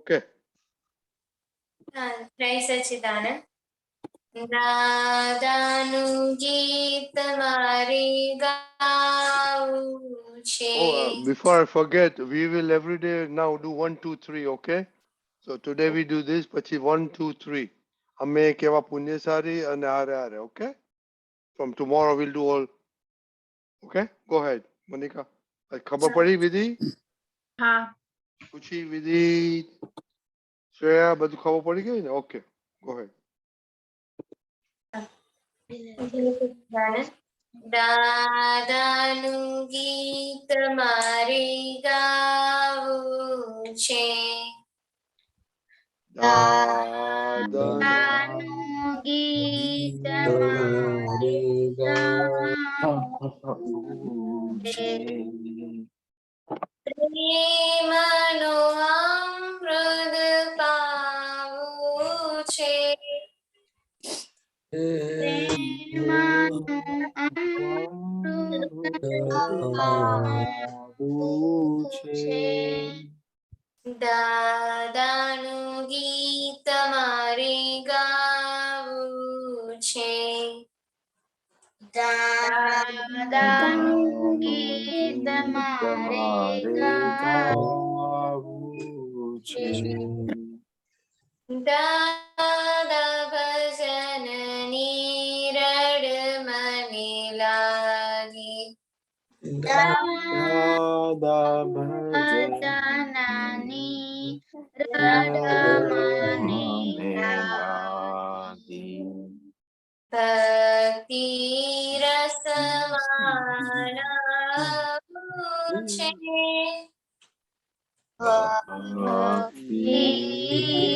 Okay. જય સચિદાનંદ. દાદાનું ગીત મારે ગાવું છે. Before I forget, we will every day now do 1, 2, 3. Okay. So today we do this. Pachi 1, 2, 3. Ame kewa punyasari and are. Okay. From tomorrow we'll do all. Okay. Go ahead, Monica. Khabar padi Vidhi? હા. Kuchi Vidhi. Shreya, બધું ખબર પડી ગઈ ને? Okay. Go ahead. દાદાનું ગીત મારે ગાવું છે. દાદાનું ગીત મારે ગાવું છે. પ્રેમનો અમૃત પાવું છે. દાદાનું ગીત મારે ગાવું છે. દાદાનું ગીત મારે ગાવું છે. દાદા ભજનની રડ મને લાગી. દાદા ભજનની રડ મને લાગી. ભક્તિ રસવાળું છે. ભક્તિ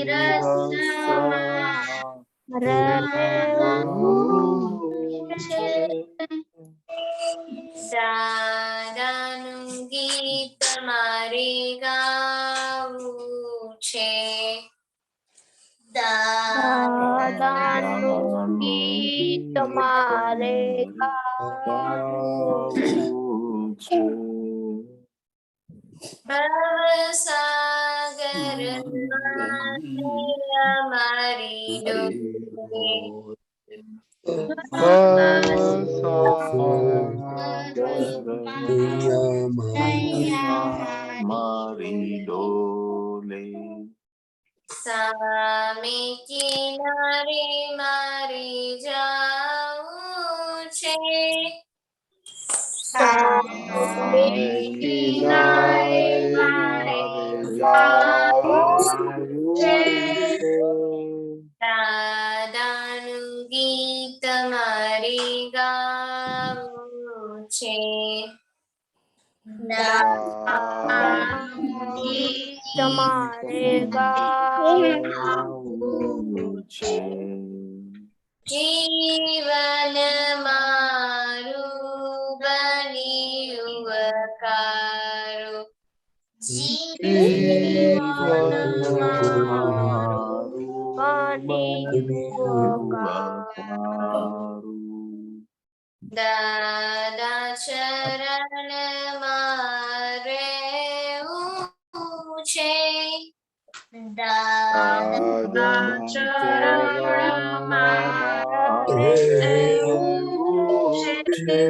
રસવાળું છે. દાદાનું ગીત મારે ગાવું છે. દાદાનું ગીત મારે ગાવું છે. ભવસાગર મારી ડોલે. મારી ડોલે. સામે કિનારે મારે જાવું છે. સામે કિનારે મારે જાવું છે. દાદાનું ગીત મારે ગાવું છે. દાદાનું ગીત મારે ગાવું છે. જીવન મારું બની ઉપકારો. જીવન મારું બની ઉપકારો. દાદા ચરણ મારે છે. દાદા ચરણ મારે છે.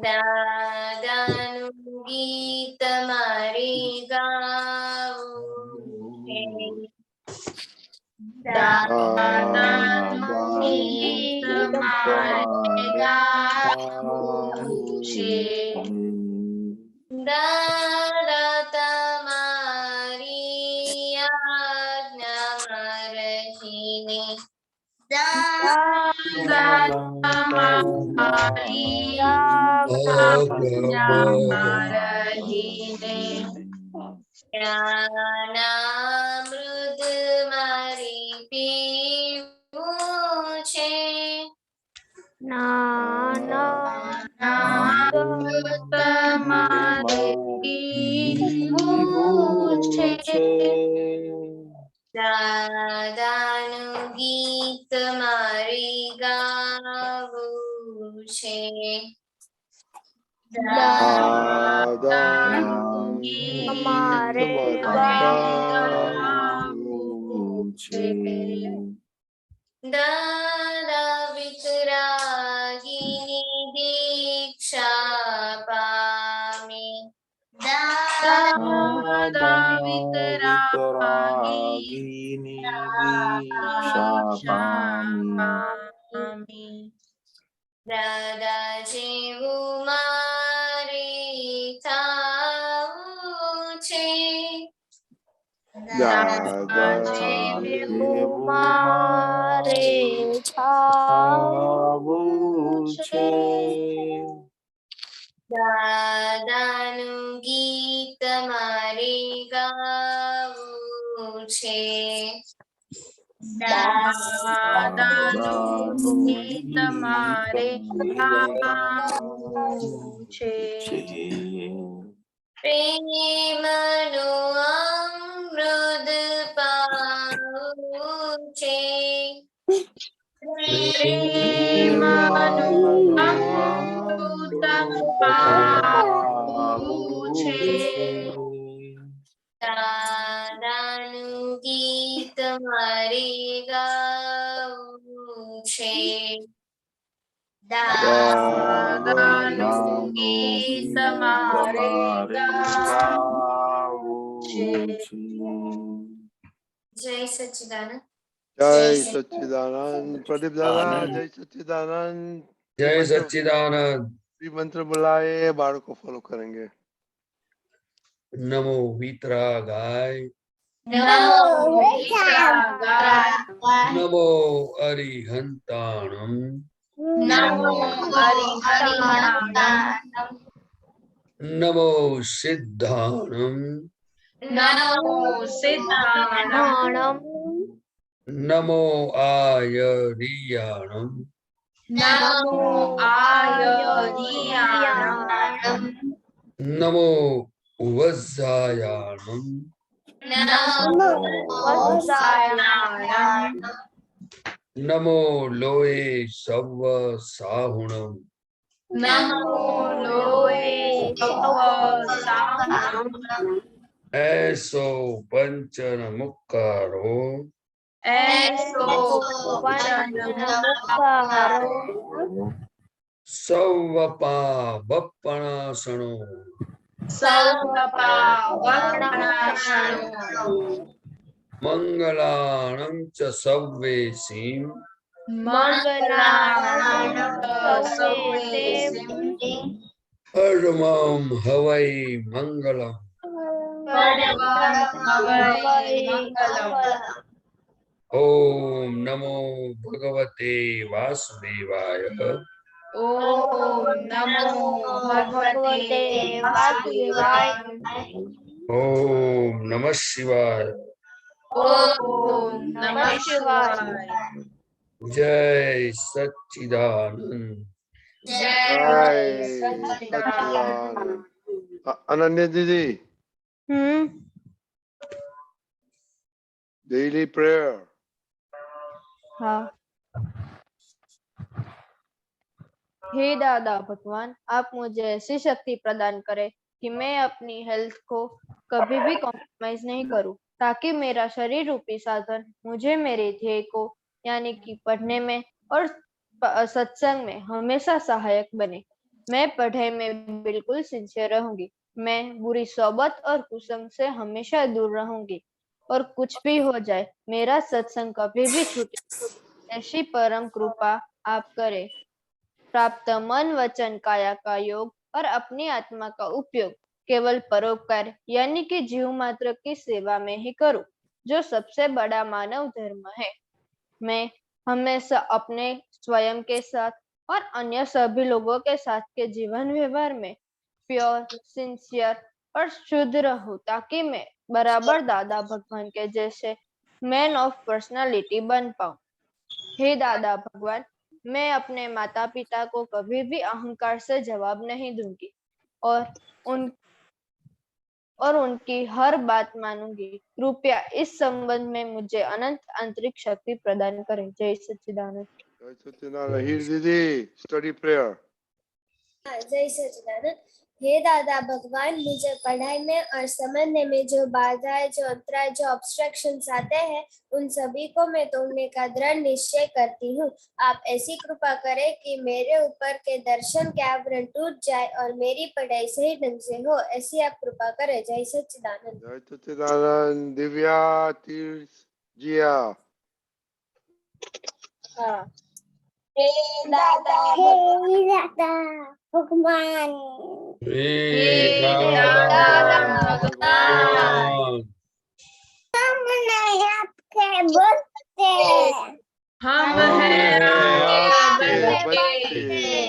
દાદાનું ગીત મારે ગાવું છે. દાદાનું ગીત મારે ગાવું છે. દાદા તમારી આજ્ઞામાં રહીને. દાદા તમારી આજ્ઞામાં રહીને જ્ઞાનામૃત મારી પીવું છે. જ્ઞાનામૃત મારે પીવું છે. દાદાનું ગીત મારે ગાવું છે. દાદાનું ગીત મારે ગાવું છે. દાદા વિતરાગીની દીક્ષા પામી દાદા વિતરાગીની દીક્ષા પામી. દાદા જેવું મારે થાવું છે દાદા જેવું મારે થાવું છે. દાદાનું ગીત મારે ગાવું છે દાદાનું ગીત મારે ગાવું છે. પ્રેમનું અમૃત પાવું છે પ્રેમનું અમૃત પાવું છે. દાદાનું ગીત મારે ગાવું છે દાદાનું ગીત મારે ગાવું છે. જય સચ્ચિદાનંદ જય સચ્ચિદાનંદ. પ્રદીપ દાદા જય सच्चिदानंद. जय सच्चिदानंद. श्री मंत्र बुलाए बालको फॉलो करेंगे. नमो वीतरागाय नमो अरिहंताणम नमो सिद्धाणम नमो आयरियाणम नमो वज्जायाणम नमो लोए सव साहुणम ऐसो पंचन मुक्कारो सवपा बप्पणासणो मंगलाणं च सव्वेसीं परमं हवै मंगलम्. ओम नमो भगवते वासुदेवाय. ओम नमः शिवाय. जय सच्चिदानंद. जय सच्चिदानंद. अनन्या दीदी डेली प्रेयर. हाँ। हे दादा भगवान, आप मुझे ऐसी शक्ति प्रदान करें कि मैं अपनी हेल्थ को कभी भी कॉम्प्रोमाइज नहीं करूं, ताकि मेरा शरीर रूपी साधन मुझे मेरे ध्येय को यानी कि पढ़ने में और सत्संग में हमेशा सहायक बने। मैं पढ़ाई में बिल्कुल सिंसियर रहूंगी। मैं बुरी सोबत और कुसंग से हमेशा दूर रहूंगी और कुछ भी हो जाए मेरा सत्संग कभी भी छूटे, ऐसी परम कृपा आप करें। प्राप्त मन वचन काया का योग और अपनी आत्मा का उपयोग केवल परोपकार यानी कि जीव मात्र की सेवा में ही करूं, जो सबसे बड़ा मानव धर्म है। मैं हमेशा अपने स्वयं के साथ और अन्य सभी लोगों के साथ के जीवन व्यवहार में प्योर, सिंसियर और शुद्ध रहूं, ताकि मैं बराबर दादा भगवान के जैसे मैन ऑफ पर्सनालिटी बन पाऊं। हे दादा भगवान, मैं अपने माता पिता को कभी भी अहंकार से जवाब नहीं दूंगी और उनकी हर बात मानूंगी। कृपया इस संबंध में मुझे अनंत आंतरिक शक्ति प्रदान करें। जय सच्चिदानंद. जय सच्चिदानंद. हीर दीदी स्टडी प्रेयर. जय सच्चिदानंद. हे दादा भगवान, मुझे पढ़ाई में और समझने में जो बाधाएं, जो अंतराय, जो ऑब्स्ट्रक्शंस आते हैं, उन सभी को मैं तोड़ने का दृढ़ निश्चय करती हूँ। आप ऐसी कृपा करें कि मेरे ऊपर के दर्शन के आवरण टूट जाए और मेरी पढ़ाई सही ढंग से हो, ऐसी आप कृपा करें। जय सच्चिदानंद। जय सच्चिदानंद। दिव्या, तीर्थ, जिया। हाँ। हे दादा भगवान, हे दादा दादा भगवान, भगवान, हम आपके बच्चे, हम हम हैं हैं आपके आपके बच्चे, बच्चे,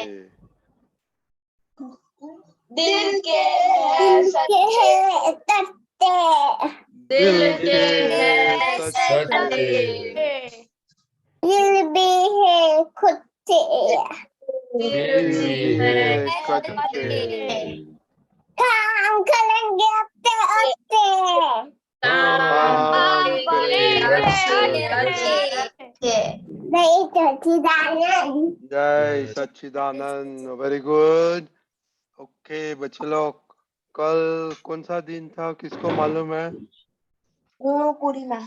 दिल के हैं सच्चे, दिल दिल के के हैं सच्चे, सच्चे, दिल भी है खुद से, दिल दिल भी भी है है सच्चे, कच्चे, काम करेंगे अपने अपने, काम काम करेंगे करेंगे अच्छे अच्छे। नहीं सच्चिदानंद। जय सच्चिदानंद। Very good. ओके बच्चे लोग, कल कौन सा दिन था, किसको मालूम है? गुरु पूर्णिमा।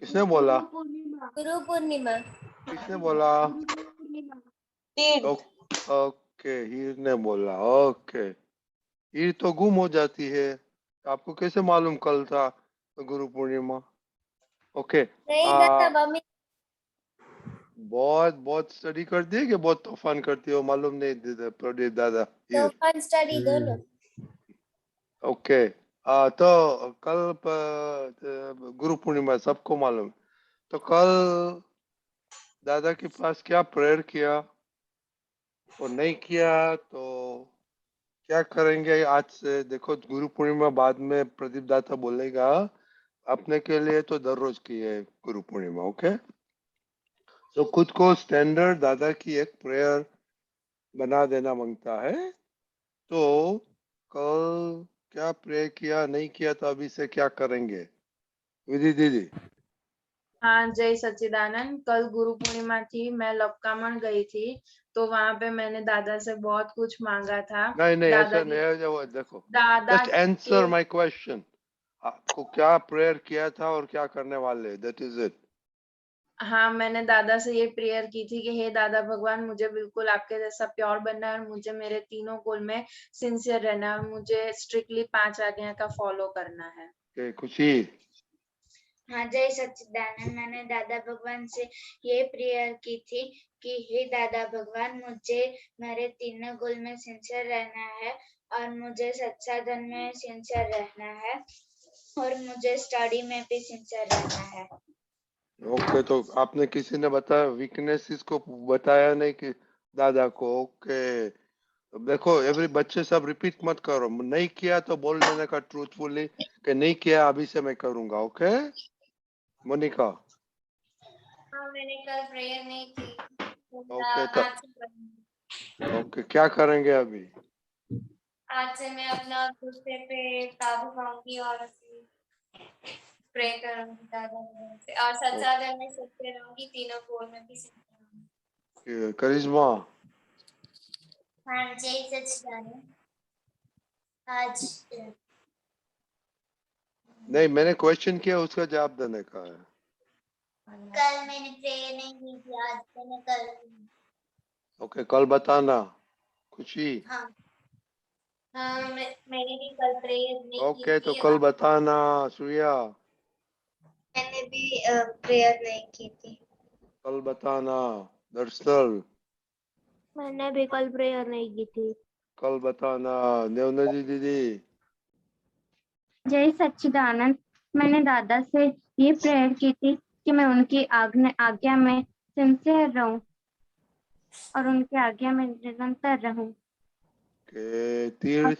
किसने बोला? गुरु पूर्णिमा। किसने बोला? ओके, हीर ने बोला। ओके, हीर तो गुम हो जाती है, आपको कैसे मालूम कल था गुरु पूर्णिमा? ओके, नहीं दादा मम्मी, बहुत बहुत स्टडी करती है कि बहुत तूफान करती हो, मालूम नहीं प्रदीप दादा। हीर, तूफान स्टडी दोनों। ओके। तो कल गुरु पूर्णिमा सबको मालूम। तो कल दादा के पास क्या प्रेयर किया और नहीं किया तो क्या करेंगे आज से? देखो, गुरु पूर्णिमा बाद में प्रदीप दादा बोलेगा, अपने के लिए तो दर रोज की है गुरु पूर्णिमा। ओके, तो खुद को स्टैंडर्ड दादा की एक प्रेयर बना देना मांगता है। तो कल क्या प्रे किया, नहीं किया, तो अभी से क्या करेंगे विधि दीदी? हाँ, जय सच्चिदानंद। कल गुरु पूर्णिमा थी, मैं लपकामण गई थी, तो वहां पे मैंने दादा से बहुत कुछ मांगा था। नहीं नहीं, दादा ऐसा की नहीं है। वो देखो, दादा जस्ट के आंसर माय क्वेश्चन। आपको क्या प्रेयर किया था और क्या करने वाले, दैट इज इट। हाँ, मैंने दादा से ये प्रेयर की थी कि हे दादा भगवान, मुझे बिल्कुल आपके जैसा प्योर बनना है और मुझे मेरे तीनों गोल में सिंसियर रहना है और मुझे स्ट्रिक्टली 5 आज्ञा का फॉलो करना है। खुशी। हाँ, जय सच्चिदानंद। मैंने दादा भगवान से ये प्रेयर की थी कि हे दादा भगवान, मुझे मेरे तीनों गोल में सिंसियर रहना है और मुझे सत्साधन में सिंसियर रहना है और मुझे स्टडी में भी सिंसियर रहना है। ओके, तो आपने किसी ने बताया वीकनेसेस को, बताया नहीं कि दादा को? ओके, तो देखो एवरी बच्चे सब रिपीट मत करो, नहीं किया तो बोल देने का ट्रूथफुली कि नहीं किया, अभी से मैं करूंगा। ओके मोनिका? हाँ, मैंने कल प्रेयर नहीं की, ओके, तो आज से करूंगी। ओके, क्या करेंगे अभी? आज से मैं अपना गुस्से पे काबू पाऊंगी और प्रे करूंगी दादा भगवान से, और सत्साधन में सत्य रहूंगी, तीनों गोल में भी सत्य रहूंगी। करिश्मा? हाँ, जय सच्चिदानंद। आज नहीं, मैंने क्वेश्चन किया, उसका जवाब देने का है। कल मैंने प्रेयर नहीं की थी, आज मैंने कल की। ओके, कल बताना। खुशी? हाँ हाँ, मैंने भी कल प्रेयर नहीं की ओके, तो थी, कल बताना। सूर्या? मैंने भी प्रेयर नहीं की थी। कल बताना। दर्शल? मैंने भी कल प्रेयर नहीं की थी। कल बताना। देवनदी दीदी? जय सच्चिदानंद। मैंने दादा से ये प्रेयर की थी कि मैं उनकी आज्ञा में सिंसियर रहूं और उनकी आज्ञा में निरंतर रहूं। के तीर्थ?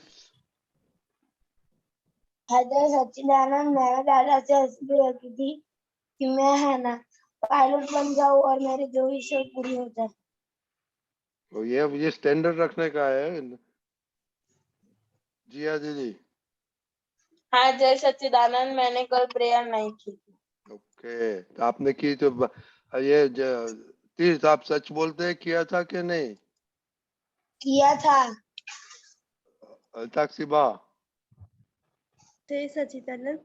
जय सच्चिदानंद। मैंने दादा से ऐसी प्रेयर की थी कि मैं है ना पायलट बन जाऊं और मेरी जो विषय पूरी हो जाए। तो ये स्टैंडर्ड रखने का है। जिया दीदी? हाँ, जय सच्चिदानंद। मैंने कल प्रेयर नहीं की थी। ओके, तो आपने की तो ये तीर्थ, आप सच बोलते हैं, किया था कि नहीं? किया था। ताक्सीबा, जय सच्चिदानंद।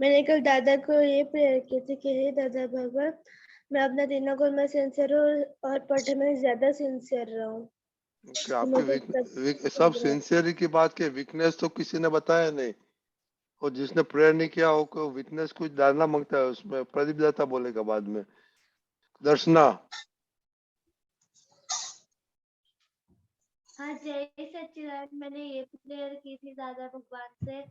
मैंने कल दादा को ये प्रेयर की थी कि हे दादा भगवान, मैं अपना तीनों गोल में सिंसियर हूँ और पढ़ने में ज्यादा सिंसियर रहूं। कि आपकी सब सिंसियरिटी की बात के वीकनेस तो किसी ने बताया नहीं, और जिसने प्रेयर नहीं किया हो को वीकनेस कुछ डालना मांगता है उसमें। प्रदीप दाता बोलेगा बाद में। दर्शना, हाँ जय सच्चिदानंद। मैंने ये प्रेयर की थी दादा भगवान से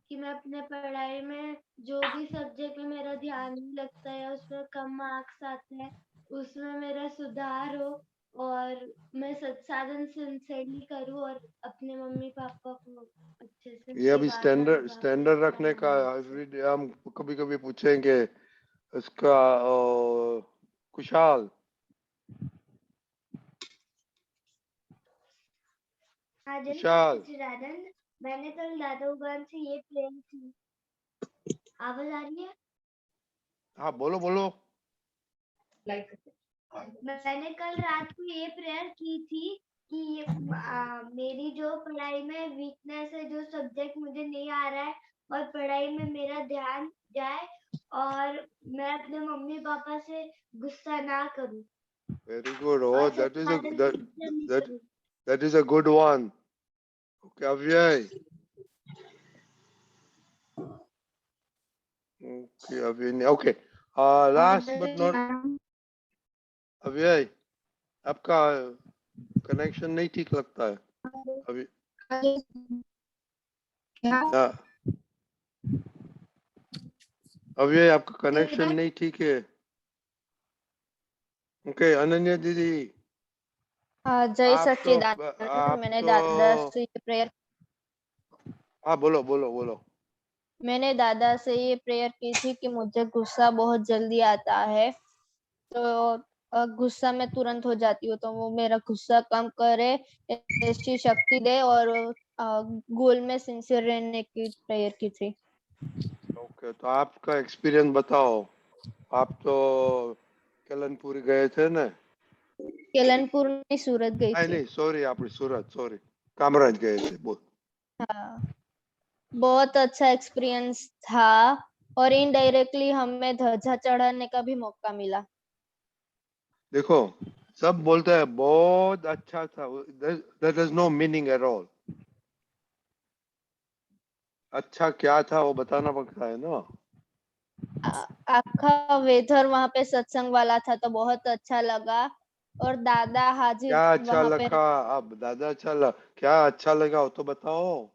कि मैं अपने पढ़ाई में जो भी सब्जेक्ट में मेरा ध्यान नहीं लगता है, उसमें कम मार्क्स आते हैं, उसमें मेरा सुधार हो और मैं सत्साधन सिंसियरली करूँ और अपने मम्मी पापा को अच्छे से ये अभी सेवा स्टैंडर्ड रखने का एवरीडे हम कभी कभी पूछेंगे इसका। कुशाल, हाँ जय कुशाल, सच्चिदानंद। मैंने कल दादा भगवान से ये प्रेयर की। आवाज आ रही है? हाँ बोलो बोलो। मैंने कल रात को ये प्रेयर की थी कि मेरी जो पढ़ाई में वीकनेस है, जो सब्जेक्ट मुझे नहीं आ रहा है और पढ़ाई में मेरा ध्यान जाए और मैं अपने मम्मी पापा से गुस्सा ना करूं। Very good. Oh, और that is a सत्साधन सिंसियर नहीं करूं। that is a good one. Okay, अव्यय। Okay, अव्यय। Okay, last but not अव्यय, आपका कनेक्शन नहीं ठीक लगता है अभी। हाँ अव्यय, आपका कनेक्शन नहीं ठीक है। ओके, अनन्या दीदी। जय आप सच्चिदानंद। मैंने दादा से ये प्रेयर हाँ बोलो बोलो बोलो। मैंने दादा से ये प्रेयर की थी कि मुझे गुस्सा बहुत जल्दी आता है, तो गुस्सा में तुरंत हो जाती हूँ, तो वो मेरा गुस्सा कम करे, ऐसी शक्ति दे और गोल में सिंसियर रहने की प्रेयर की थी। ओके, तो आपका एक्सपीरियंस बताओ। आप तो कलनपुर गए थे ना? केलनपुर नहीं, सूरत गई थी। नहीं सॉरी, आप सूरत, सॉरी, कामराज गए थे। बोल। हाँ, बहुत अच्छा एक्सपीरियंस था और इनडायरेक्टली हमें ध्वजा चढ़ाने का भी मौका मिला। देखो, सब बोलते हैं बहुत अच्छा था, there is no meaning at all. अच्छा क्या था वो बताना पड़ता है ना। आखा वेदर वहाँ पे सत्संग वाला था, तो बहुत अच्छा लगा। और दादा हाजिर क्या अच्छा वहाँ पे लगा? अब दादा क्या अच्छा लगा वो तो बताओ।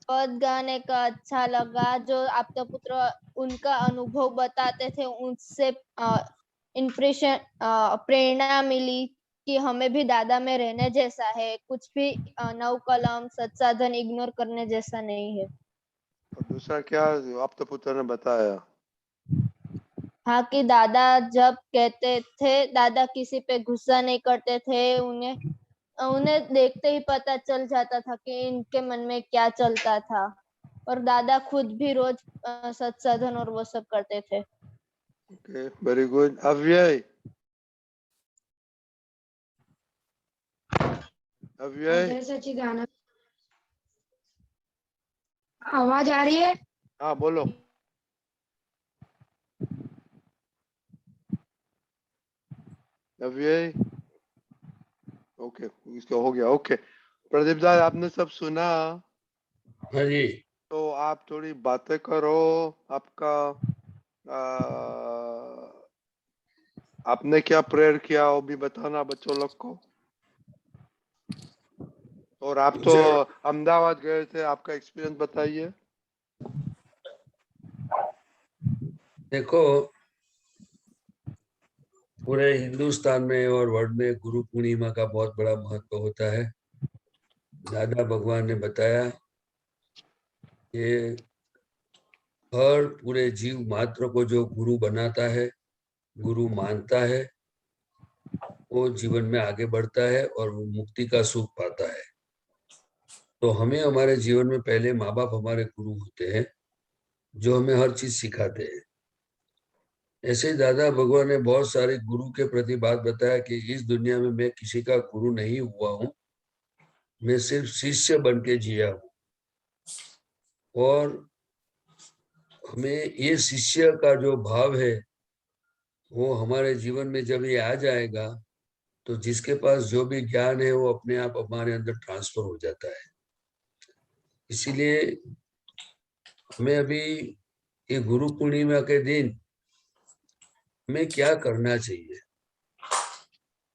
पद गाने का अच्छा लगा। जो आपका पुत्र उनका अनुभव बताते थे, उनसे इंप्रेशन प्रेरणा मिली कि हमें भी दादा में रहने जैसा है, कुछ भी नव कलम सत्साधन इग्नोर करने जैसा नहीं है। और दूसरा क्या आप तो पुत्र ने बताया? हाँ, कि दादा जब कहते थे, दादा किसी पे गुस्सा नहीं करते थे, उन्हें देखते ही पता चल जाता था कि इनके मन में क्या चलता था। और दादा खुद भी रोज सत्साधन और वो सब करते थे। Okay, very good. अव्यय, अव्यय, जय सच्चिदानंद। आवाज आ रही है? हाँ बोलो। अव्यय, ओके, इसका हो गया। ओके, प्रदीप दास, आपने सब सुना? हाँ जी। तो आप थोड़ी बातें करो। आपका आपने क्या प्रेयर किया वो भी बताना बच्चों लोग को। और आप तो अहमदाबाद गए थे, आपका एक्सपीरियंस बताइए। देखो, पूरे हिंदुस्तान में और वर्ल्ड में गुरु पूर्णिमा का बहुत बड़ा महत्व होता है। दादा भगवान ने बताया कि हर पूरे जीव मात्र को जो गुरु बनाता है, गुरु मानता है, वो जीवन में आगे बढ़ता है और वो मुक्ति का सुख पाता है। तो हमें हमारे जीवन में पहले माँ बाप हमारे गुरु होते हैं, जो हमें हर चीज सिखाते हैं। ऐसे ही दादा भगवान ने बहुत सारे गुरु के प्रति बात बताया कि इस दुनिया में मैं किसी का गुरु नहीं हुआ हूँ, मैं सिर्फ शिष्य बन के जिया हूँ, और हमें ये शिष्य का जो भाव है वो हमारे जीवन में जब ये आ जाएगा तो जिसके पास जो भी ज्ञान है वो अपने आप हमारे अंदर ट्रांसफर हो जाता है। इसीलिए हमें अभी ये गुरु पूर्णिमा के दिन हमें क्या करना चाहिए?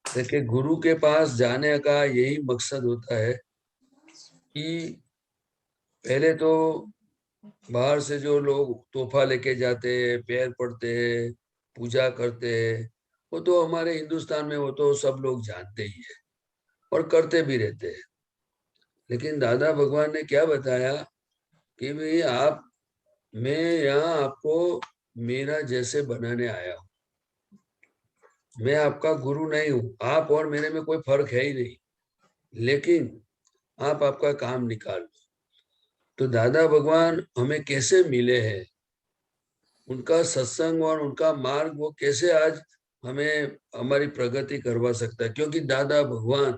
देखिए, गुरु के पास जाने का यही मकसद होता है कि पहले तो बाहर से जो लोग तोहफा लेके जाते हैं, पैर पड़ते हैं, पूजा करते हैं, वो तो हमारे हिंदुस्तान में वो तो सब लोग जानते ही है और करते भी रहते हैं। लेकिन दादा भगवान ने क्या बताया कि भाई मैं यहाँ आपको मेरा जैसे बनाने आया हूँ, मैं आपका गुरु नहीं हूँ, आप और मेरे में कोई फर्क है ही नहीं, लेकिन आप आपका काम निकाल लो। तो दादा भगवान हमें कैसे मिले हैं, उनका सत्संग और उनका मार्ग वो कैसे आज हमें हमारी प्रगति करवा सकता है, क्योंकि दादा भगवान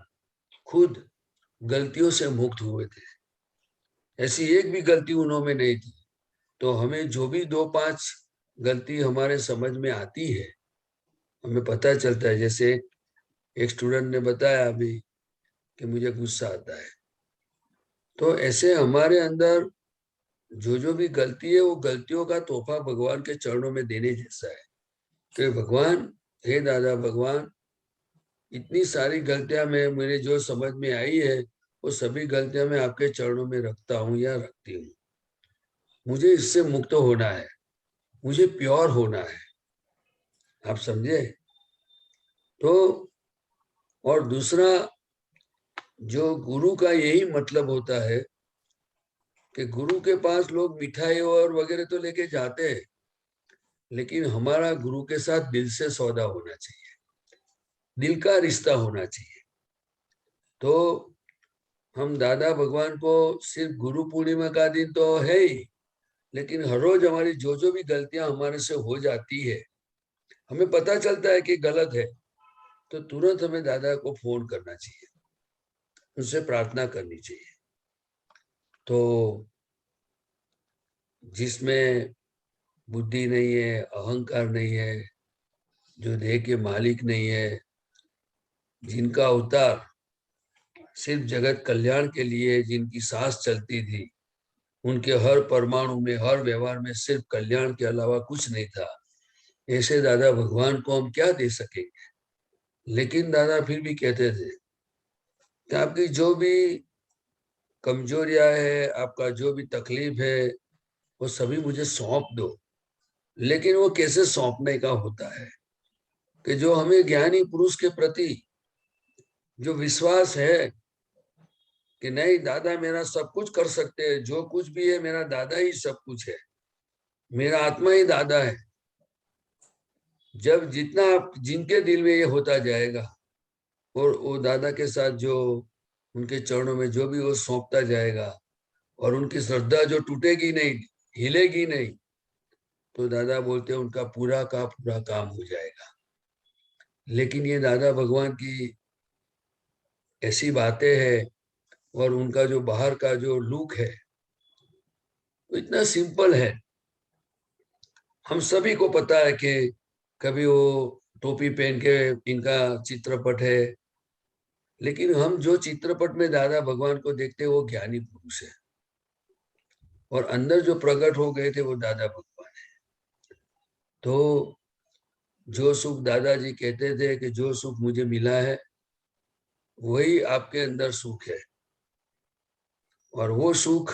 खुद गलतियों से मुक्त हुए थे, ऐसी एक भी गलती उन्होंने नहीं थी। तो हमें जो भी 2-5 गलती हमारे समझ में आती है, हमें पता चलता है, जैसे एक स्टूडेंट ने बताया अभी कि मुझे गुस्सा आता है, तो ऐसे हमारे अंदर जो भी गलती है वो गलतियों का तोहफा भगवान के चरणों में देने जैसा है कि भगवान, हे दादा भगवान, इतनी सारी गलतियां मेरे जो समझ में आई है वो सभी गलतियां मैं आपके चरणों में रखता हूँ या रखती हूँ। मुझे इससे मुक्त होना है, मुझे प्योर होना है, आप समझे? तो और दूसरा, जो गुरु का यही मतलब होता है कि गुरु के पास लोग मिठाई और वगैरह तो लेके जाते हैं, लेकिन हमारा गुरु के साथ दिल से सौदा होना चाहिए, दिल का रिश्ता होना चाहिए। तो हम दादा भगवान को सिर्फ गुरु पूर्णिमा का दिन तो है ही, लेकिन हर रोज हमारी जो भी गलतियां हमारे से हो जाती है, हमें पता चलता है कि गलत है, तो तुरंत हमें दादा को फोन करना चाहिए, उनसे प्रार्थना करनी चाहिए। तो जिसमें बुद्धि नहीं है, अहंकार नहीं है, जो देह के मालिक नहीं है, जिनका अवतार सिर्फ जगत कल्याण के लिए, जिनकी सांस चलती थी, उनके हर परमाणु में, हर व्यवहार में सिर्फ कल्याण के अलावा कुछ नहीं था, ऐसे दादा भगवान को हम क्या दे सकेंगे? लेकिन दादा फिर भी कहते थे कि आपकी जो भी कमजोरियां है, आपका जो भी तकलीफ है, वो सभी मुझे सौंप दो। लेकिन वो कैसे सौंपने का होता है कि जो हमें ज्ञानी पुरुष के प्रति जो विश्वास है कि नहीं, दादा मेरा सब कुछ कर सकते हैं, जो कुछ भी है मेरा दादा ही सब कुछ है, मेरा आत्मा ही दादा है। जब जितना जिनके दिल में ये होता जाएगा और वो दादा के साथ जो उनके चरणों में जो भी वो सौंपता जाएगा और उनकी श्रद्धा जो टूटेगी नहीं, हिलेगी नहीं, तो दादा बोलते हैं उनका पूरा का पूरा काम हो जाएगा। लेकिन ये दादा भगवान की ऐसी बातें हैं और उनका जो बाहर का जो लुक है वो इतना सिंपल है। हम सभी को पता है कि कभी वो टोपी पहन के इनका चित्रपट है, लेकिन हम जो चित्रपट में दादा भगवान को देखते हैं वो ज्ञानी पुरुष है, और अंदर जो प्रकट हो गए थे वो दादा भगवान है। तो जो सुख दादाजी कहते थे कि जो सुख मुझे मिला है वही आपके अंदर सुख है, और वो सुख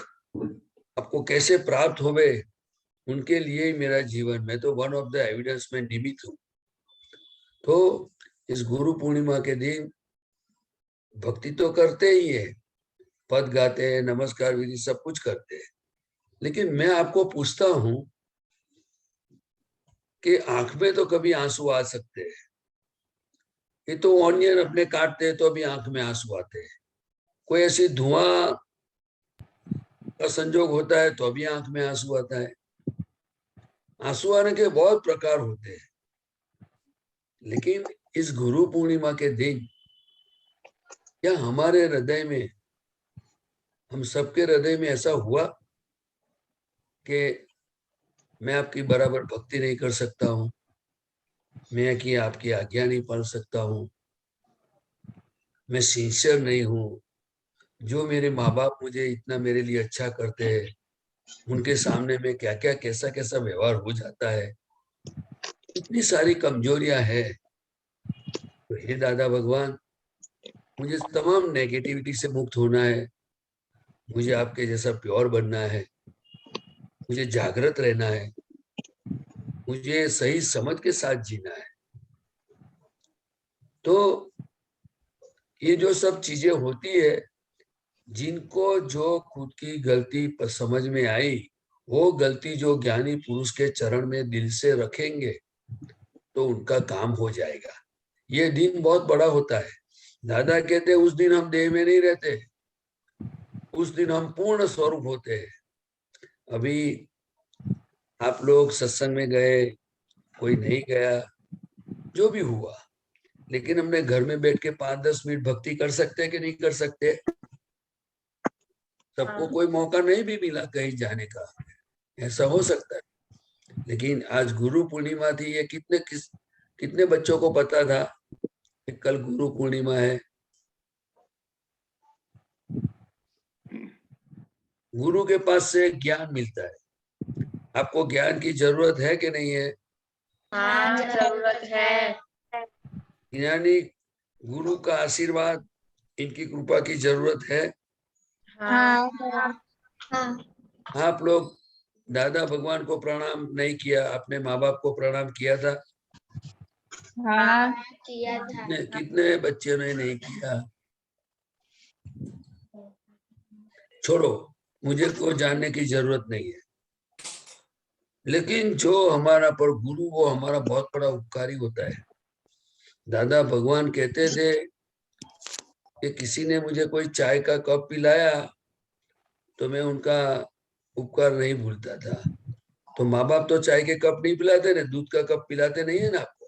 आपको कैसे प्राप्त होवे उनके लिए ही मेरा जीवन, मैं तो वन ऑफ द एविडेंस में निमित्त हूँ। तो इस गुरु पूर्णिमा के दिन भक्ति तो करते ही है, पद गाते हैं, नमस्कार विधि सब कुछ करते हैं, लेकिन मैं आपको पूछता हूं कि आंख में तो कभी आंसू आ सकते हैं। ये तो ऑनियन अपने काटते हैं तो अभी आंख में आंसू आते हैं, कोई ऐसी धुआं का संजोग होता है तो अभी आंख में आंसू आता है। आंसू आने के बहुत प्रकार होते हैं, लेकिन इस गुरु पूर्णिमा के दिन क्या हमारे हृदय में हम सबके हृदय में ऐसा हुआ कि मैं आपकी बराबर भक्ति नहीं कर सकता हूँ, मैं कि आपकी आज्ञा नहीं पाल सकता हूँ, मैं सिंसियर नहीं हूँ, जो मेरे माँ बाप मुझे इतना मेरे लिए अच्छा करते हैं उनके सामने में क्या क्या कैसा कैसा व्यवहार हो जाता है, इतनी सारी कमजोरियां हैं। तो हे दादा भगवान, मुझे तमाम नेगेटिविटी से मुक्त होना है, मुझे आपके जैसा प्योर बनना है, मुझे जागृत रहना है, मुझे सही समझ के साथ जीना है। तो ये जो सब चीजें होती है, जिनको जो खुद की गलती समझ में आई, वो गलती जो ज्ञानी पुरुष के चरण में दिल से रखेंगे तो उनका काम हो जाएगा। ये दिन बहुत बड़ा होता है। दादा कहते उस दिन हम देह में नहीं रहते, उस दिन हम पूर्ण स्वरूप होते हैं। अभी आप लोग सत्संग में गए, कोई नहीं गया, जो भी हुआ, लेकिन हमने घर में बैठ के 5-10 मिनट भक्ति कर सकते हैं कि नहीं कर सकते? सबको कोई मौका नहीं भी मिला कहीं जाने का, ऐसा हो सकता है। लेकिन आज गुरु पूर्णिमा थी, ये कितने बच्चों को पता था कि कल गुरु पूर्णिमा है? गुरु के पास से ज्ञान मिलता है। आपको ज्ञान की जरूरत है कि नहीं है? हाँ, जरूरत है। यानी गुरु का आशीर्वाद, इनकी कृपा की जरूरत है। हाँ, आप लोग दादा भगवान को प्रणाम नहीं किया, अपने माँ बाप को प्रणाम किया था? हाँ, किया था। कितने बच्चों ने नहीं किया? छोड़ो, मुझे को जानने की जरूरत नहीं है। लेकिन जो हमारा पर गुरु, वो हमारा बहुत बड़ा उपकारी होता है। दादा भगवान कहते थे कि किसी ने मुझे कोई चाय का कप पिलाया तो मैं उनका उपकार नहीं भूलता था। तो माँ बाप तो चाय के कप नहीं पिलाते ना, दूध का कप पिलाते नहीं है ना आपको?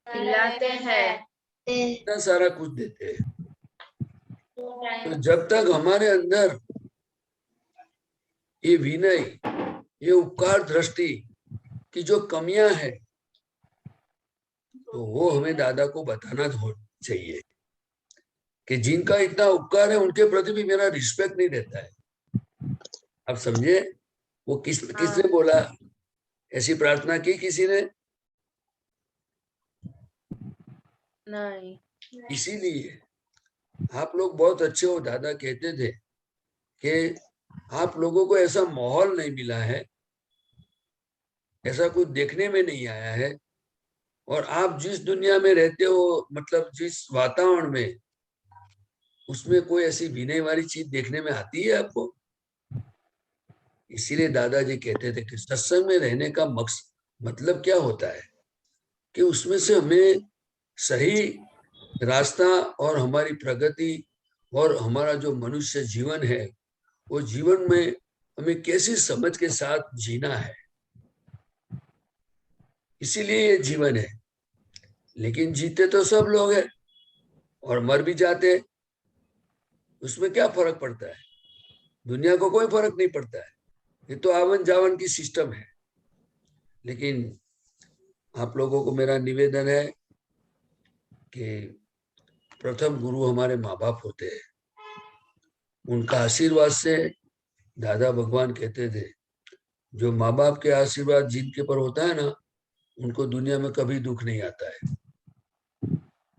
पिलाते हैं। इतना सारा कुछ देते हैं। तो जब तक हमारे अंदर ये विनय, ये उपकार दृष्टि की जो कमियां हैं, तो वो हमें दादा को बताना चाहिए कि जिनका इतना उपकार है उनके प्रति भी मेरा रिस्पेक्ट नहीं रहता है। आप समझे? वो किसने बोला? ऐसी प्रार्थना की किसी ने? नहीं। इसीलिए आप लोग बहुत अच्छे हो। दादा कहते थे कि आप लोगों को ऐसा माहौल नहीं मिला है, ऐसा कुछ देखने में नहीं आया है, और आप जिस दुनिया में रहते हो, मतलब जिस वातावरण में, उसमें कोई ऐसी विनय वाली चीज देखने में आती है आपको? इसीलिए दादाजी कहते थे कि सत्संग में रहने का मतलब क्या होता है कि उसमें से हमें सही रास्ता और हमारी प्रगति और हमारा जो मनुष्य जीवन है, वो जीवन में हमें कैसी समझ के साथ जीना है। इसीलिए ये जीवन है। लेकिन जीते तो सब लोग हैं और मर भी जाते हैं, उसमें क्या फर्क पड़ता है? दुनिया को कोई फर्क नहीं पड़ता है, ये तो आवन जावन की सिस्टम है। लेकिन आप लोगों को मेरा निवेदन है कि प्रथम गुरु हमारे माँ बाप होते हैं, उनका आशीर्वाद से, दादा भगवान कहते थे जो माँ बाप के आशीर्वाद जिनके पर होता है ना, उनको दुनिया में कभी दुख नहीं आता है।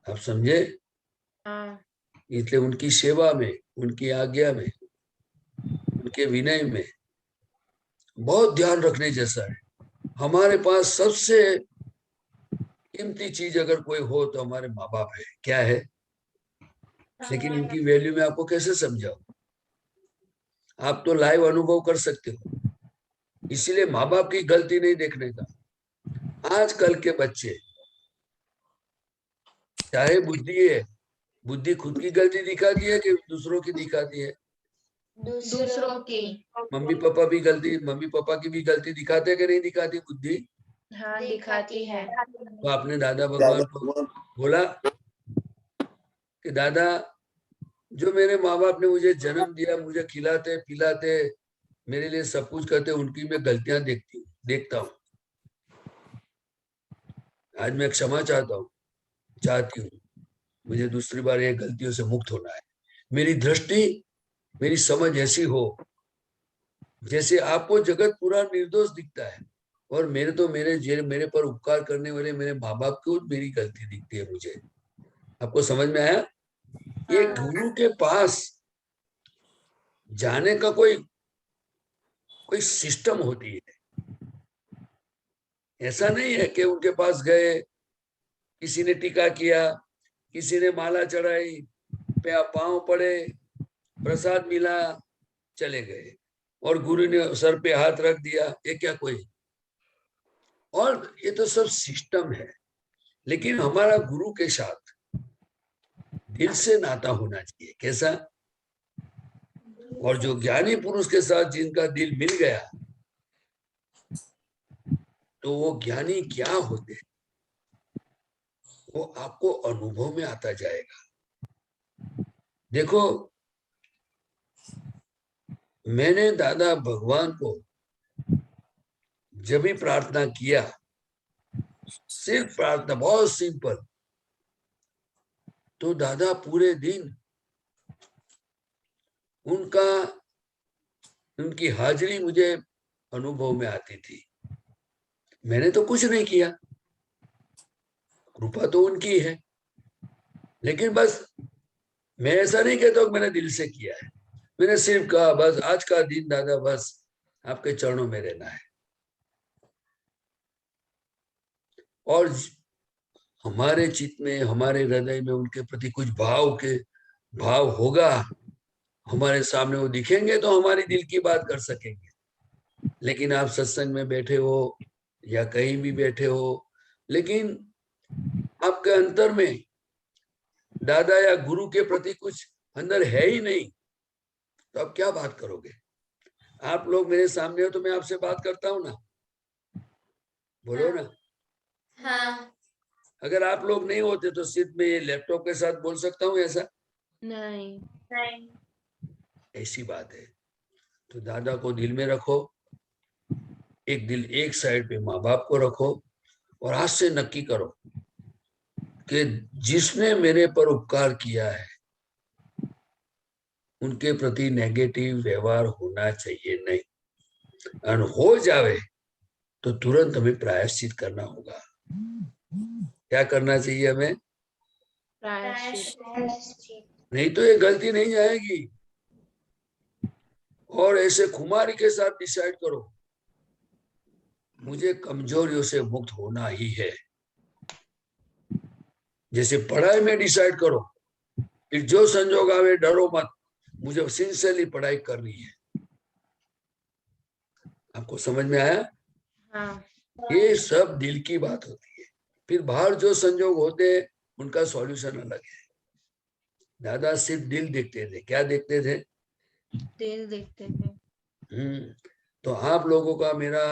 आप समझे? इसलिए उनकी सेवा में, उनकी आज्ञा में, उनके विनय में बहुत ध्यान रखने जैसा है। हमारे पास सबसे कीमती चीज अगर कोई हो तो हमारे माँ बाप है। क्या है? लेकिन इनकी वैल्यू में आपको कैसे समझाऊं? आप तो लाइव अनुभव कर सकते हो। इसीलिए माँ बाप की गलती नहीं देखने का। आजकल के बच्चे, चाहे बुद्धि है, बुद्धि खुद की गलती दिखाती है कि दूसरों की दिखाती है? दूसरों की। मम्मी पापा की भी गलती दिखाते कि नहीं दिखाती बुद्धि? हाँ, दिखाती है। तो आपने दादा भगवान को बोला कि दादा जो मेरे माँ बाप ने मुझे जन्म दिया, मुझे खिलाते पिलाते, मेरे लिए सब कुछ करते, उनकी मैं गलतियां देखता हूँ। आज मैं क्षमा चाहती हूँ। मुझे दूसरी बार ये गलतियों से मुक्त होना है। मेरी दृष्टि, मेरी समझ ऐसी हो जैसे आपको जगत पूरा निर्दोष दिखता है, और मेरे पर उपकार करने वाले मेरे माँ बाप को मेरी गलती दिखती है मुझे। आपको समझ में आया? ये गुरु के पास जाने का कोई सिस्टम होती है। ऐसा नहीं है कि उनके पास गए, किसी ने टीका किया, किसी ने माला चढ़ाई, पांव पड़े, प्रसाद मिला, चले गए, और गुरु ने सर पे हाथ रख दिया, ये क्या कोई? और ये तो सब सिस्टम है। लेकिन हमारा गुरु के साथ दिल से नाता होना चाहिए। कैसा? और जो ज्ञानी पुरुष के साथ जिनका दिल मिल गया, तो वो ज्ञानी क्या होते हैं वो आपको अनुभव में आता जाएगा। देखो, मैंने दादा भगवान को जब भी प्रार्थना किया, सिर्फ प्रार्थना, बहुत सिंपल, तो दादा पूरे दिन उनकी हाजिरी मुझे अनुभव में आती थी। मैंने तो कुछ नहीं किया, कृपा तो उनकी है। लेकिन बस मैं ऐसा नहीं कहता कि मैंने दिल से किया है। मैंने सिर्फ कहा, बस आज का दिन दादा, बस आपके चरणों में रहना है। और हमारे चित्त में, हमारे हृदय में उनके प्रति कुछ भाव होगा, हमारे सामने वो दिखेंगे तो हमारी दिल की बात कर सकेंगे। लेकिन आप सत्संग में बैठे हो या कहीं भी बैठे हो, लेकिन आपके अंतर में दादा या गुरु के प्रति कुछ अंदर है ही नहीं, तो आप क्या बात करोगे? आप लोग मेरे सामने हो तो मैं आपसे बात करता हूं ना, बोलो ना। हाँ। अगर आप लोग नहीं होते तो सिर्फ मैं ये लैपटॉप के साथ बोल सकता हूँ ऐसा? नहीं। ऐसी बात है। तो दादा को दिल में रखो, एक साइड पे माँ बाप को रखो, और आज से नक्की करो कि जिसने मेरे पर उपकार किया है उनके प्रति नेगेटिव व्यवहार होना चाहिए नहीं, और हो जावे तो तुरंत हमें प्रायश्चित करना होगा। क्या करना चाहिए हमें? प्रायश्चित। नहीं तो ये गलती नहीं जाएगी। और ऐसे खुमारी के साथ डिसाइड करो, मुझे कमजोरियों से मुक्त होना ही है। जैसे पढ़ाई में डिसाइड करो, फिर जो संजोग आवे डरो मत, मुझे सिंसियरली पढ़ाई करनी है। आपको समझ में आया? हाँ। ये सब दिल की बात होती है। फिर बाहर जो संजोग होते हैं उनका सॉल्यूशन अलग है। दादा सिर्फ दिल देखते थे। क्या देखते थे? दिल देखते थे। तो आप लोगों का मेरा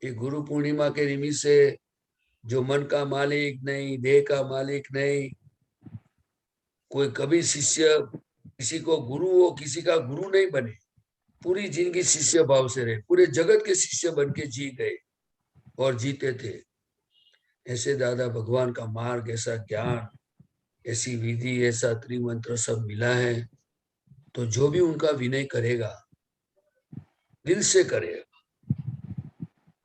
ये गुरु पूर्णिमा के निमित्त से, जो मन का मालिक नहीं, देह का मालिक नहीं, कोई कभी शिष्य किसी को गुरु हो, किसी का गुरु नहीं बने, पूरी जिंदगी शिष्य भाव से रहे, पूरे जगत के शिष्य बन के जी गए और जीते थे। ऐसे दादा भगवान का मार्ग, ऐसा ज्ञान, ऐसी विधि, ऐसा त्रिमंत्र सब मिला है। तो जो भी उनका विनय करेगा, दिल से करेगा।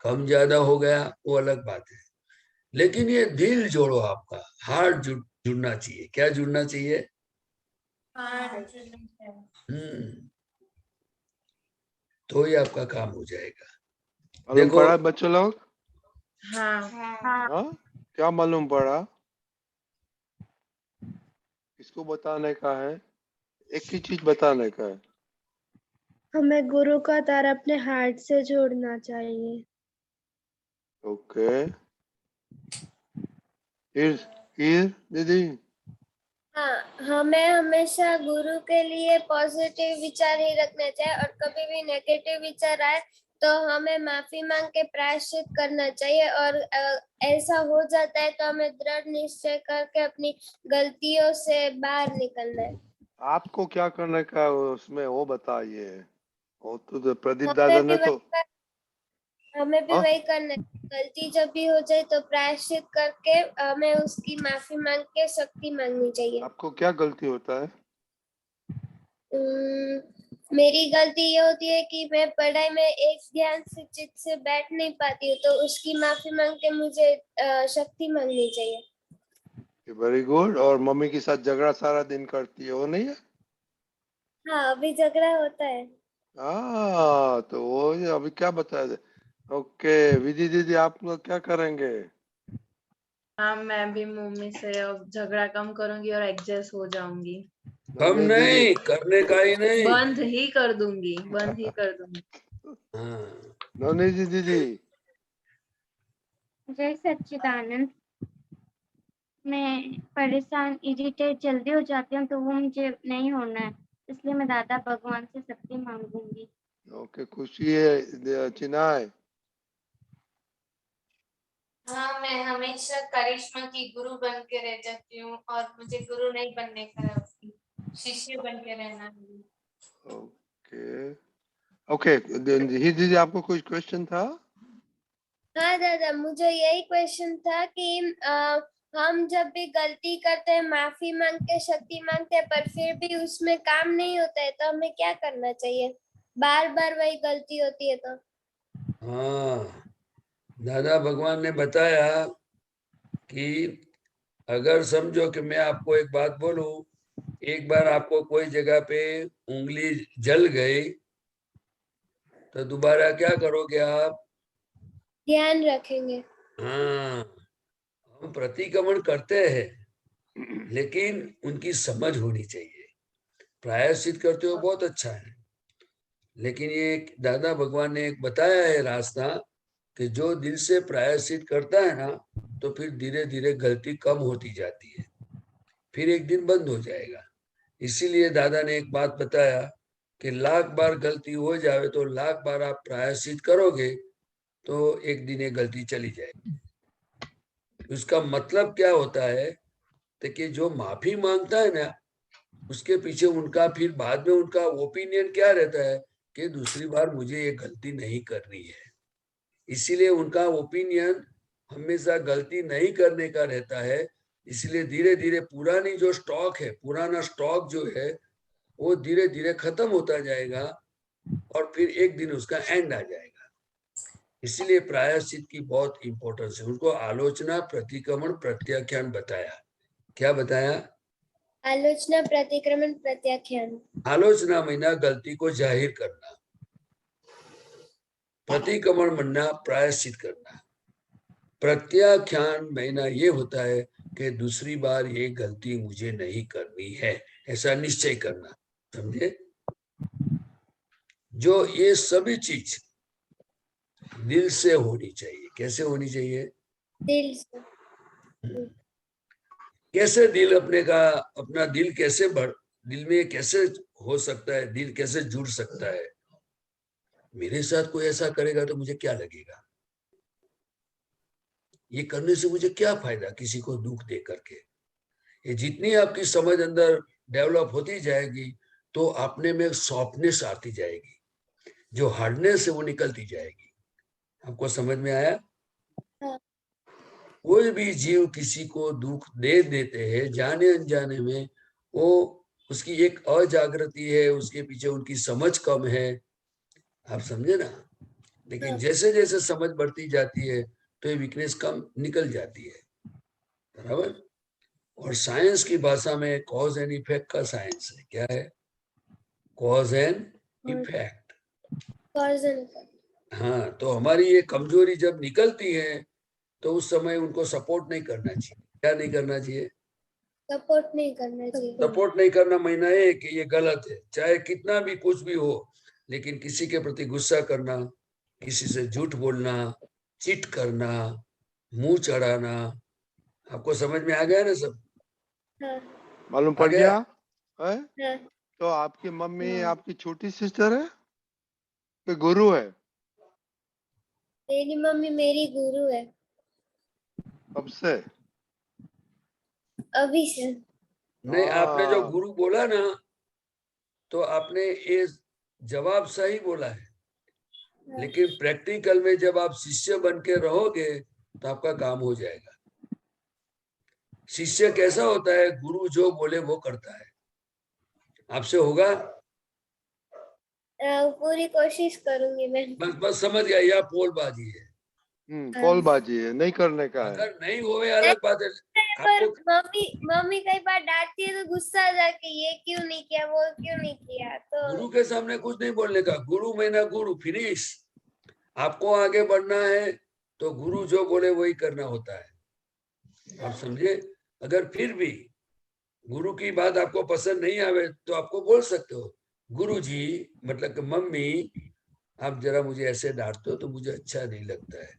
कम ज्यादा हो गया वो अलग बात है, लेकिन ये दिल जोड़ो, आपका हार्ट जुड़ना चाहिए। क्या जुड़ना चाहिए? तो ही आपका काम हो जाएगा। देखो पढ़ा बच्चों लोग? हाँ। क्या मालूम पड़ा? किसको बताने का है? एक ही चीज बताने का है, हमें गुरु का तार अपने हार्ट से जोड़ना चाहिए। ओके। दीदी? हाँ, हमें हमेशा गुरु के लिए पॉजिटिव विचार ही रखना चाहिए, और कभी भी नेगेटिव विचार आए तो हमें माफी मांग के प्रायश्चित करना चाहिए। और ऐसा हो जाता है तो हमें दृढ़ निश्चय करके अपनी गलतियों से बाहर निकलना है। आपको क्या करने का उसमें वो बताइए। वो तो प्रदीप हमें दादा भी ने तो हमें भी हाँ? वही करना है। गलती जब भी हो जाए तो प्रायश्चित करके हमें उसकी माफी मांग के शक्ति मांगनी चाहिए। आपको क्या गलती होता है? मेरी गलती ये होती है कि मैं पढ़ाई में एक ध्यान से चित से बैठ नहीं पाती हूँ, तो उसकी माफी मांग के मुझे शक्ति मांगनी चाहिए। Very good. और मम्मी के साथ झगड़ा सारा दिन करती है, वो नहीं है? हाँ, अभी झगड़ा होता है। तो वो ये अभी क्या बताया था? ओके विधि दीदी, आप लोग क्या करेंगे? हाँ, मैं भी मम्मी से अब झगड़ा कम करूंगी और एडजस्ट हो जाऊंगी। हम नवनीत दीदी नहीं करने का ही नहीं। बंद ही कर दूंगी, बंद ही कर दूंगी। हाँ, नवनीत दीदी जय सच्चिदानंद। मैं परेशान इरिटेट जल्दी हो जाती हूँ, तो वो मुझे नहीं होना है, इसलिए मैं दादा भगवान से शक्ति मांगूंगी। ओके खुशी है चिनाय। हाँ, मैं हमेशा करिश्मा की गुरु बन के रह जाती हूँ और मुझे गुरु नहीं बनने का है, उसकी शिष्य बन के रहना है। ओके ओके ही दीदी, आपको कुछ क्वेश्चन था? हाँ दादा, मुझे यही क्वेश्चन था कि हम जब भी गलती करते हैं माफी मांग के शक्ति मांगते हैं, पर फिर भी उसमें काम नहीं होता है, तो हमें क्या करना चाहिए? बार बार वही गलती होती है तो? हाँ, दादा भगवान ने बताया कि अगर समझो कि मैं आपको एक बात बोलूं, एक बार आपको कोई जगह पे उंगली जल गई, तो दोबारा क्या करोगे आप? ध्यान रखेंगे। हाँ, हम प्रतिक्रमण करते हैं, लेकिन उनकी समझ होनी चाहिए। प्रायश्चित करते हो बहुत अच्छा है, लेकिन ये दादा भगवान ने एक बताया है रास्ता कि जो दिल से प्रायश्चित करता है ना, तो फिर धीरे धीरे गलती कम होती जाती है, फिर एक दिन बंद हो जाएगा। इसीलिए दादा ने एक बात बताया कि लाख बार गलती हो जाए तो लाख बार आप प्रायश्चित करोगे तो एक दिन ये गलती चली जाएगी। उसका मतलब क्या होता है? तो कि जो माफी मांगता है ना, उसके पीछे उनका फिर बाद में उनका ओपिनियन क्या रहता है कि दूसरी बार मुझे ये गलती नहीं करनी है। इसीलिए उनका ओपिनियन हमेशा गलती नहीं करने का रहता है। इसलिए धीरे धीरे पुरानी जो स्टॉक है, पुराना स्टॉक जो है, वो धीरे धीरे खत्म होता जाएगा और फिर एक दिन उसका एंड आ जाएगा। इसलिए प्रायश्चित की बहुत इंपॉर्टेंस है। उनको आलोचना, प्रतिक्रमण, प्रत्याख्यान बताया। क्या बताया? आलोचना, प्रतिक्रमण, प्रत्याख्यान। आलोचना महीना गलती को जाहिर करना, प्रतिक्रमण महीना प्रायश्चित करना, प्रत्याख्यान महीना ये होता है कि दूसरी बार ये गलती मुझे नहीं करनी है, ऐसा निश्चय करना। समझे? जो ये सभी चीज दिल से होनी चाहिए। कैसे होनी चाहिए? दिल से। कैसे दिल अपना दिल कैसे दिल में कैसे हो सकता है? दिल कैसे जुड़ सकता है? मेरे साथ कोई ऐसा करेगा तो मुझे क्या लगेगा? ये करने से मुझे क्या फायदा किसी को दुख दे करके? ये जितनी आपकी समझ अंदर डेवलप होती जाएगी तो अपने में सॉफ्टनेस आती जाएगी, जो हार्डनेस है वो निकलती जाएगी। आपको समझ में आया? हाँ। कोई भी जीव किसी को दुख दे देते हैं जाने अनजाने में, वो उसकी एक अजागृति है, उसके पीछे उनकी समझ कम है। आप समझे ना? लेकिन जैसे जैसे समझ बढ़ती जाती है तो ये वीकनेस कम निकल जाती है। बराबर? और साइंस की भाषा में कॉज एंड इफेक्ट का साइंस है। क्या है? Cause and effect. Cause and effect. हाँ, तो हमारी ये कमजोरी जब निकलती है तो उस समय उनको सपोर्ट नहीं करना चाहिए। क्या नहीं करना चाहिए? सपोर्ट नहीं करना चाहिए। सपोर्ट नहीं करना महीना है कि ये गलत है, चाहे कितना भी कुछ भी हो, लेकिन किसी के प्रति गुस्सा करना, किसी से झूठ बोलना, चीट करना, मुंह चढ़ाना, आपको समझ में आ गया ना सब? हाँ। मालूम आ पड़ गया? गया है? हाँ। तो आपकी मम्मी हाँ। आपकी छोटी सिस्टर है कि गुरु है? मेरी मम्मी मेरी गुरु है। कब से? अभी से। नहीं, आपने जो हाँ गुरु बोला ना, तो आपने ये जवाब सही बोला है, लेकिन प्रैक्टिकल में जब आप शिष्य बन के रहोगे तो आपका काम हो जाएगा। शिष्य कैसा होता है? गुरु जो बोले वो करता है। आपसे होगा? पूरी कोशिश करूंगी मैं। बस समझ गया, यह पोलबाजी है। पोलबाजी है, नहीं करने का है। अगर नहीं होवे अलग बात है। पर आपको मम्मी कई बार डांटती है तो गुस्सा आ जाके ये क्यों नहीं किया, वो क्यों नहीं किया, तो गुरु के सामने कुछ नहीं बोलने का। गुरु में ना गुरु, फिनिश। आपको आगे बढ़ना है तो गुरु जो बोले वही करना होता है। आप समझे? अगर फिर भी गुरु की बात आपको पसंद नहीं आवे तो आपको बोल सकते हो, गुरु जी मतलब कि मम्मी आप जरा मुझे ऐसे डांटते हो तो मुझे अच्छा नहीं लगता है,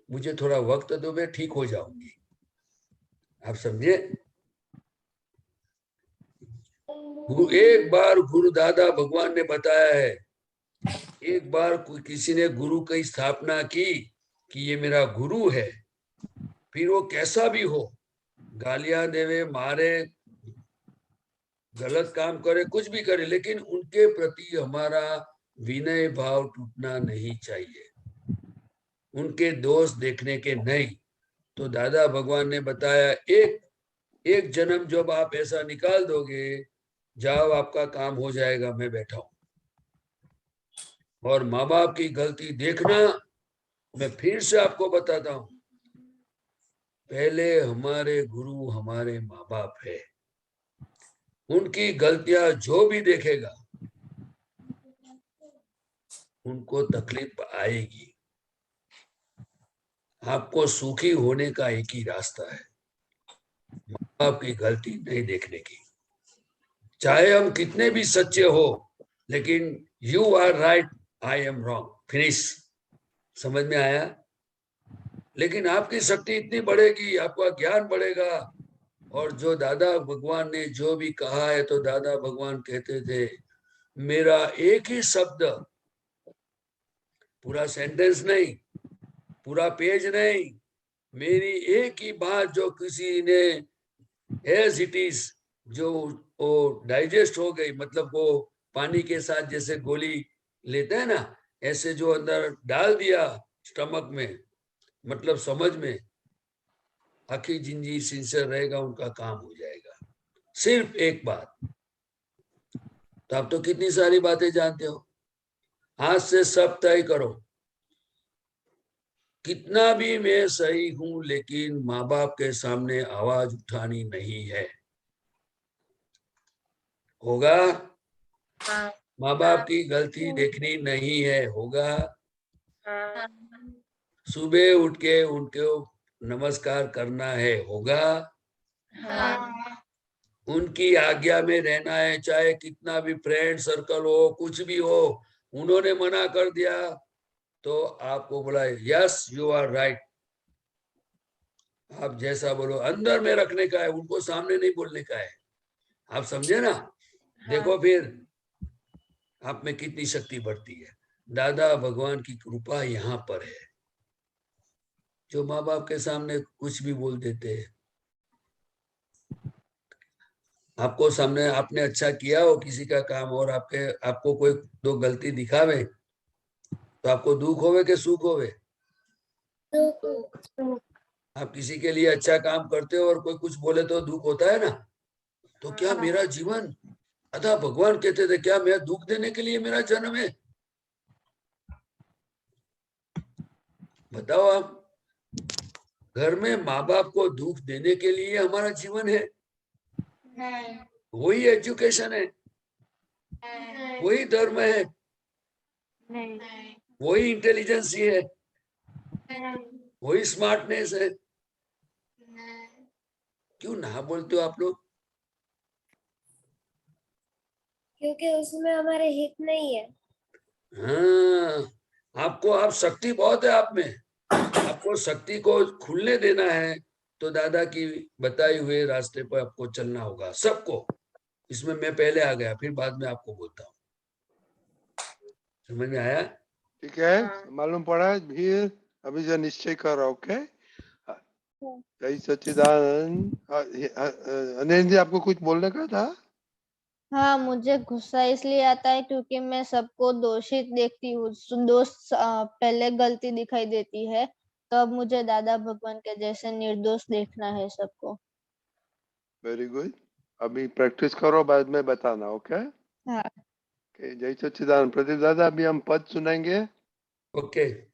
मुझे थोड़ा वक्त दो, मैं ठीक हो जाऊंगी। आप समझे? एक बार गुरु दादा भगवान ने बताया है, एक बार किसी ने गुरु की स्थापना की कि ये मेरा गुरु है, फिर वो कैसा भी हो, गालियां देवे, मारे, गलत काम करे, कुछ भी करे, लेकिन उनके प्रति हमारा विनय भाव टूटना नहीं चाहिए, उनके दोष देखने के नहीं। तो दादा भगवान ने बताया एक जन्म जब आप ऐसा निकाल दोगे, जाओ आपका काम हो जाएगा, मैं बैठा हूं। और माँ बाप की गलती देखना, मैं फिर से आपको बताता हूं, पहले हमारे गुरु हमारे माँ बाप है, उनकी गलतियां जो भी देखेगा उनको तकलीफ आएगी। आपको सुखी होने का एक ही रास्ता है, माँ बाप की गलती नहीं देखने की। चाहे हम कितने भी सच्चे हो, लेकिन you are right, I am wrong, finish. समझ में आया? लेकिन आपकी शक्ति इतनी बढ़ेगी, आपका ज्ञान बढ़ेगा। और जो दादा भगवान ने जो भी कहा है, तो दादा भगवान कहते थे, मेरा एक ही शब्द, पूरा सेंटेंस नहीं, पूरा पेज नहीं, मेरी एक ही बात जो किसी ने एज इट इज, जो वो डाइजेस्ट हो गई, मतलब वो पानी के साथ जैसे गोली लेते हैं ना, ऐसे जो अंदर डाल दिया स्टमक में, मतलब समझ में, आखिरी जिंदगी सिंसियर रहेगा, उनका काम हो जाएगा। सिर्फ एक बात। तो आप तो कितनी सारी बातें जानते हो, आज से सब तय करो, कितना भी मैं सही हूं, लेकिन माँ बाप के सामने आवाज उठानी नहीं है। होगा? माँ बाप की गलती देखनी नहीं है। होगा? सुबह उठ के उनको नमस्कार करना है। होगा? उनकी आज्ञा में रहना है, चाहे कितना भी फ्रेंड सर्कल हो, कुछ भी हो, उन्होंने मना कर दिया तो आपको बोला यस यू आर राइट, आप जैसा बोलो अंदर में रखने का है, उनको सामने नहीं बोलने का है। आप समझे ना? देखो फिर आप में कितनी शक्ति बढ़ती है। दादा भगवान की कृपा यहाँ पर है। जो माँ बाप के सामने कुछ भी बोल देते हैं, आपको सामने आपने अच्छा किया हो किसी का काम, और आपको कोई दो गलती दिखावे तो आपको दुख होवे के सुख होवे? आप किसी के लिए अच्छा काम करते हो और कोई कुछ बोले तो दुख होता है ना। तो क्या मेरा जीवन, अदा भगवान कहते थे, क्या मैं दुख देने के लिए मेरा जन्म है? बताओ आप, घर में माँ बाप को दुख देने के लिए हमारा जीवन है? वही एजुकेशन है, वही धर्म है, वही इंटेलिजेंस है, वही स्मार्टनेस है। क्यों ना बोलते हो आप लोग? क्योंकि उसमें हमारे हित नहीं है। हाँ, आप शक्ति बहुत है आप में, आपको शक्ति को खुलने देना है। तो दादा की बताई हुए रास्ते पर आपको चलना होगा सबको। इसमें मैं पहले आ गया, फिर बाद में आपको बोलता हूँ। समझ में आया? ठीक है, मालूम पड़ा फिर अभी जो निश्चय कर रहा। ओके, जय सच्चिदानंद। अनिल जी आपको कुछ बोलने का था? हाँ, मुझे गुस्सा इसलिए आता है क्योंकि मैं सबको दोषित देखती हूँ। पहले गलती दिखाई देती है, तो अब मुझे दादा भगवान के जैसे निर्दोष देखना है सबको। Very good. अभी प्रैक्टिस करो, बाद में बताना, ओके? हाँ। जय सच्चिदानंद। प्रदीप दादा, अभी हम पद सुनाएंगे। ओके